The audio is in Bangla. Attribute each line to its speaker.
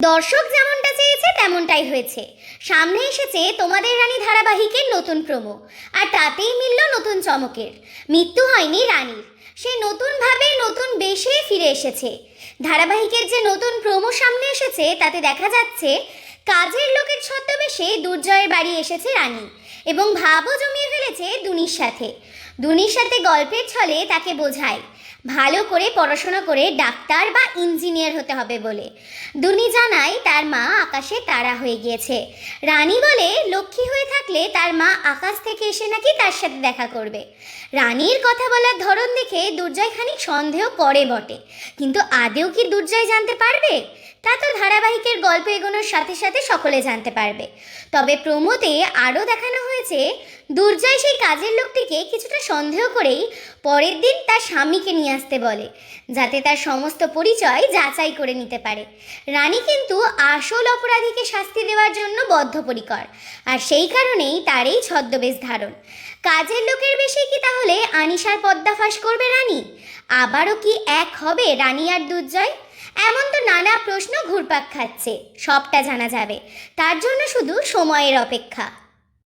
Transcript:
Speaker 1: দর্শক যেমনটা চেয়েছে তেমনটাই হয়েছে। সামনে এসেছে তোমাদের রানী ধারাবাহিকের নতুন প্রোমো, আর তাতেই মিলল নতুন চমকের। মৃত্যু হয়নি রানীর, সে নতুনভাবে নতুন বেশে ফিরে এসেছে। ধারাবাহিকের যে নতুন প্রোমো সামনে এসেছে তাতে দেখা যাচ্ছে কাজের লোকের ছদ্মবেশে দুর্জয়ের বাড়ি এসেছে রানী এবং ভাবও জমিয়ে ফেলেছে দুনির সাথে। দুনির সাথে গল্পের ছলে তাকে বোঝায় ভালো করে পড়াশোনা করে ডাক্তার বা ইঞ্জিনিয়ার হতে হবে বলে। দুনি জানায় তার মা আকাশে তারা হয়ে গিয়েছে। রানী বলে লক্ষ্মী হয়ে থাকলে তার মা আকাশ থেকে এসে নাকি তার সাথে দেখা করবে। রানীর কথা বলার ধরন দেখে দুর্জয় খানিক সন্দেহ করে বটে, কিন্তু আদেও কি দুর্জয় জানতে পারবে? তা তো ধারাবাহিকের গল্প এগোনোর সাথে সাথে সকলে জানতে পারবে। তবে প্রোমোতে আরও দেখানো হয়েছে দুর্জয় সেই কাজের লোকটিকে কিছুটা সন্দেহ করেই পরের দিন তার স্বামীকে নিয়ে আসতে বলে, যাতে তার সমস্ত পরিচয় যাচাই করে নিতে পারে। রানী কিন্তু আসল অপরাধীকে শাস্তি দেওয়ার জন্য বদ্ধপরিকর, আর সেই কারণেই তার এই ছদ্মবেশ ধারণ। কাজের লোকের বেশি কি তাহলে আনিশার পর্দাফাঁস করবে রানী? আবারও কি এক হবে রানী আর দুর্জয়? এমন তো নানা প্রশ্ন ঘুরপাক খাচ্ছে, সবটা জানা যাবে। তার জন্য শুধু সময়ের অপেক্ষা।